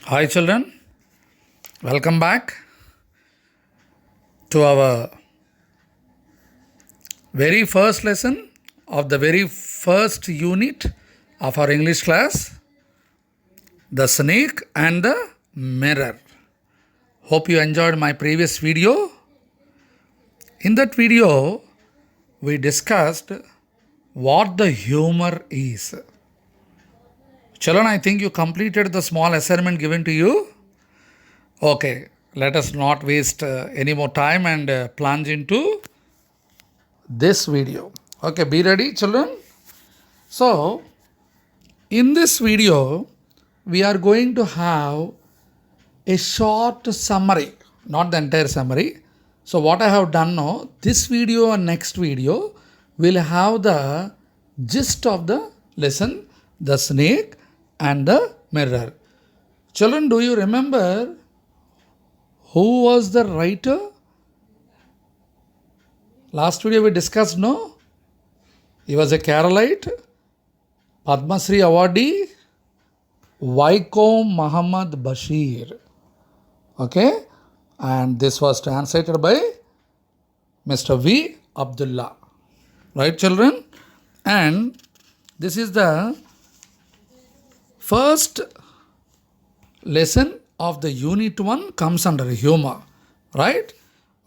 Hi, children. Welcome back to our very first lesson of the very first unit of our English class, The Snake and the Mirror. Hope you enjoyed my previous video. In that video, we discussed what the humor is. Children, I think you completed the small assignment given to you. Okay, let us not waste any more time and plunge into this video. Okay, be ready, children. So, in this video, we are going to have a short summary, not the entire summary. So, what I have done now, this video and next video will have the gist of the lesson, the snake and the mirror. Children, do you remember who was the writer? Last video we discussed, no? He was a Keralite, Padma Shri awardee, Vaikom Muhammad Bashir. Okay? And this was translated by Mr. V. Abdullah. Right, children? And this is the first lesson of the unit 1 comes under humor. Right?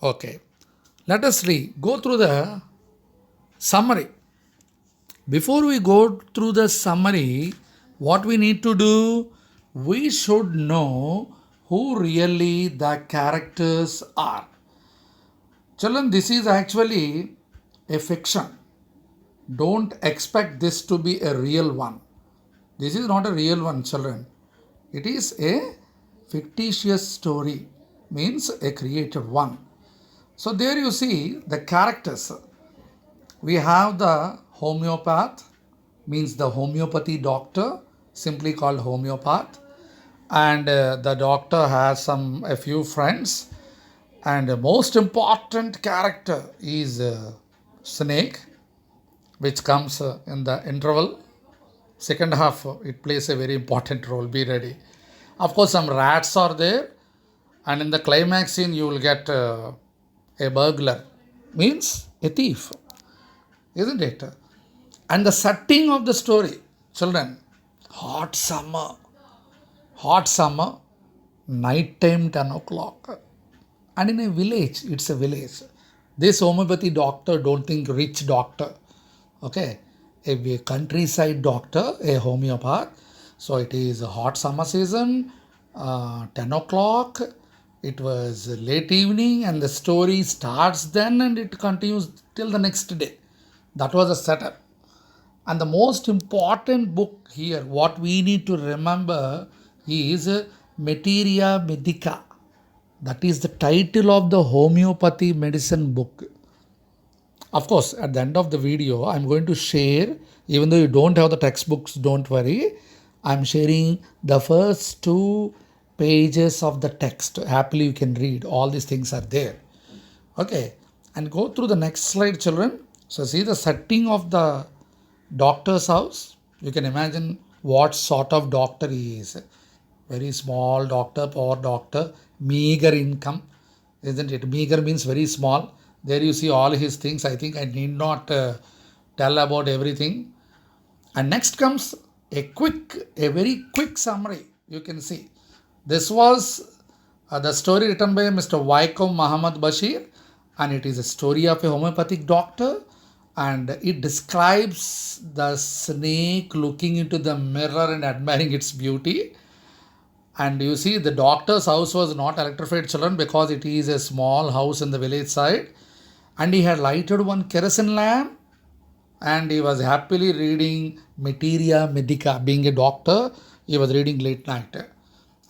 Okay. Let us go through the summary. Before we go through the summary, what we need to do, we should know who really the characters are. Children, this is actually a fiction. Don't expect this to be a real one. This is not a real one, children. It is a fictitious story, means a created one. So there you see the characters. We have the homeopath, means the homeopathy doctor, simply called homeopath. And the doctor has a few friends. And the most important character is snake, which comes in the interval. Second half, it plays a very important role. Be ready. Of course, some rats are there. And in the climax scene, you will get a burglar, means a thief. Isn't it? And the setting of the story, children, hot summer, night time 10 o'clock. And in a village, it's a village. This homeopathy doctor, don't think rich doctor. Okay, a countryside doctor, a homeopath. So it is a hot summer season, 10 o'clock. It was late evening and the story starts then and it continues till the next day. That was a setup. And the most important book here, what we need to remember is Materia Medica. That is the title of the homeopathy medicine book. Of course, at the end of the video, I'm going to share, even though you don't have the textbooks, don't worry. I'm sharing the first 2 pages of the text. Happily, you can read. All these things are there. Okay. And go through the next slide, children. So, see the setting of the doctor's house. You can imagine what sort of doctor he is. Very small doctor, poor doctor, meager income. Isn't it? Meager means very small. There you see all his things. I think I need not tell about everything. And next comes a very quick summary. You can see. This was the story written by Mr. Vaikom Muhammad Bashir. And it is a story of a homeopathic doctor. And it describes the snake looking into the mirror and admiring its beauty. And you see the doctor's house was not electrified, children, because it is a small house in the village side. And he had lighted one kerosene lamp and he was happily reading Materia Medica. Being a doctor, he was reading late night.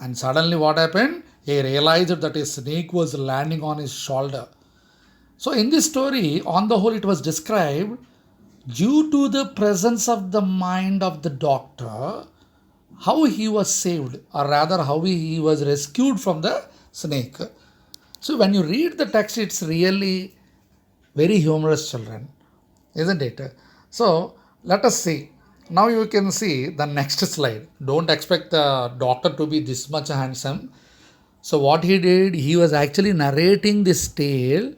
And suddenly what happened? He realized that a snake was landing on his shoulder. So in this story, on the whole, it was described due to the presence of the mind of the doctor, how he was saved, or rather how he was rescued from the snake. So when you read the text, it's really very humorous, children, isn't it? So let us see Now you can see the next slide. Don't expect the doctor to be this much handsome. So what he did, he was actually narrating this tale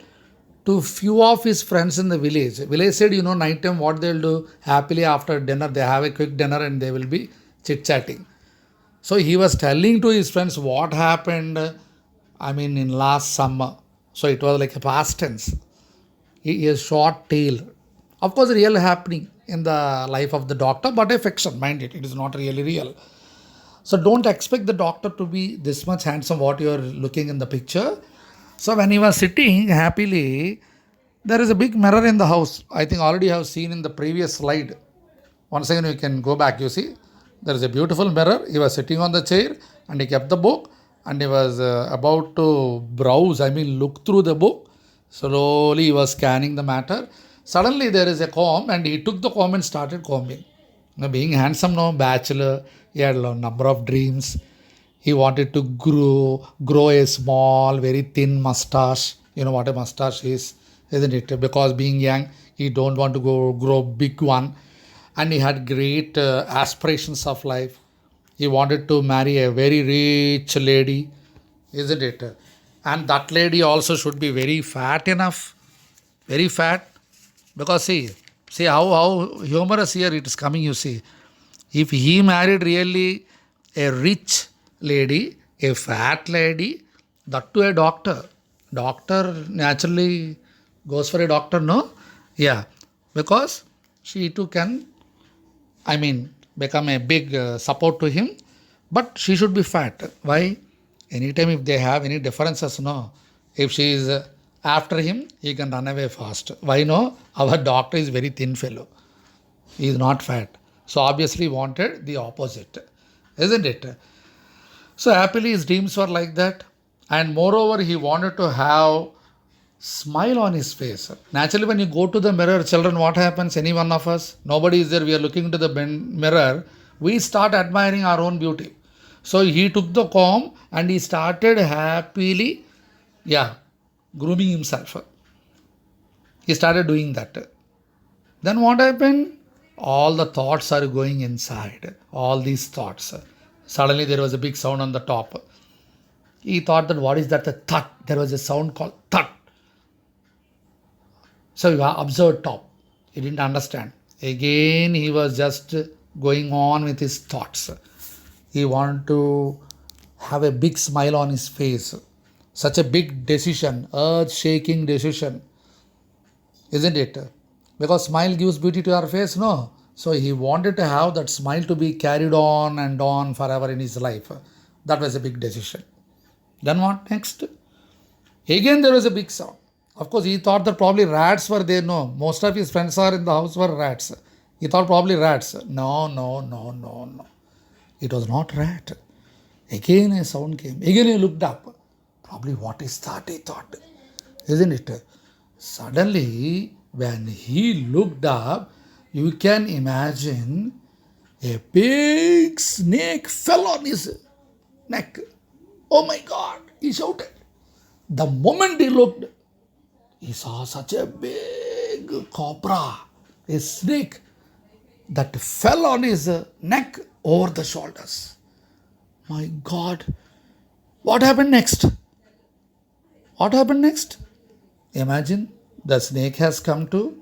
to few of his friends in the village. Village said, night time what they'll do, happily after dinner, they have a quick dinner and they will be chit-chatting. So he was telling to his friends what happened, in last summer. So it was like a past tense. A short tale. Of course, real happening in the life of the doctor, but a fiction, mind it. It is not really real. So don't expect the doctor to be this much handsome what you are looking in the picture. So when he was sitting happily, there is a big mirror in the house. I think already have seen in the previous slide. Once again, you can go back. You see, there is a beautiful mirror. He was sitting on the chair and he kept the book and he was about to browse. Look through the book. Slowly, he was scanning the matter. Suddenly, there is a comb and he took the comb and started combing. Now, being handsome, no bachelor, he had a number of dreams. He wanted to grow a small, very thin mustache. You know what a mustache is, isn't it? Because being young, he don't want to grow big one, and he had great aspirations of life. He wanted to marry a very rich lady, isn't it? And that lady also should be very fat enough, very fat, because see how humorous here it is coming. You see, if he married really a rich lady, a fat lady, that to a doctor naturally goes for a doctor, no? Yeah, because she too can, become a big support to him, but she should be fat. Why? Anytime if they have any differences, no? If she is after him, he can run away fast. Why no? Our doctor is very thin fellow. He is not fat. So obviously wanted the opposite, isn't it? So happily his dreams were like that. And moreover, he wanted to have smile on his face. Naturally, when you go to the mirror, children, what happens? Any one of us, nobody is there. We are looking into the mirror. We start admiring our own beauty. So he took the comb and he started happily, grooming himself. He started doing that. Then what happened? All the thoughts are going inside. All these thoughts. Suddenly there was a big sound on the top. He thought that what is that? The thud. There was a sound called thud. So he observed top. He didn't understand. Again he was just going on with his thoughts. He wanted to have a big smile on his face. Such a big decision, earth-shaking decision, isn't it? Because smile gives beauty to our face, no? So he wanted to have that smile to be carried on and on forever in his life. That was a big decision. Then what next? Again there was a big sound. Of course, he thought that probably rats were there. No, most of his friends are in the house were rats. He thought probably rats. No, no, no, no, no. It was not rat. Again a sound came. Again he looked up. Probably what is that, he thought. Isn't it? Suddenly, when he looked up, you can imagine a big snake fell on his neck. Oh my God, he shouted. The moment he looked, he saw such a big cobra, a snake that fell on his neck over the shoulders. My God, what happened next? What happened next? Imagine the snake has come to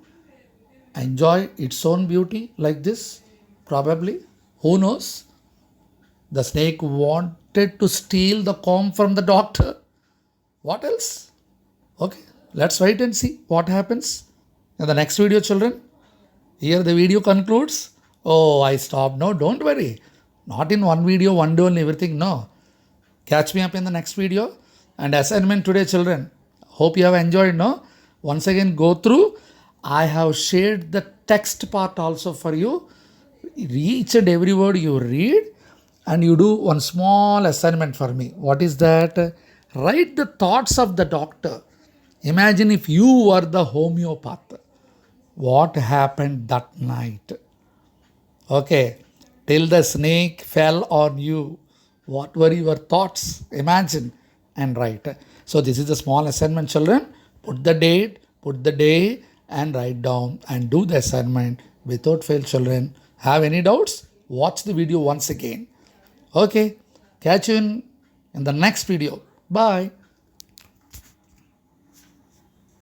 enjoy its own beauty like this. Probably. Who knows? The snake wanted to steal the comb from the doctor. What else? Okay, let's wait and see what happens in the next video, children. Here the video concludes. Oh, I stopped. No, don't worry. Not in one video, one day and everything. No. Catch me up in the next video. And assignment today, children. Hope you have enjoyed, no? Once again, go through. I have shared the text part also for you. Each and every word you read and you do one small assignment for me. What is that? Write the thoughts of the doctor. Imagine if you were the homeopath. What happened that night? Okay. Till the snake fell on you. What were your thoughts? Imagine and write. So this is a small assignment, children. Put the date, put the day and write down and do the assignment without fail, children. Have any doubts? Watch the video once again. Okay, catch you in the next video. Bye.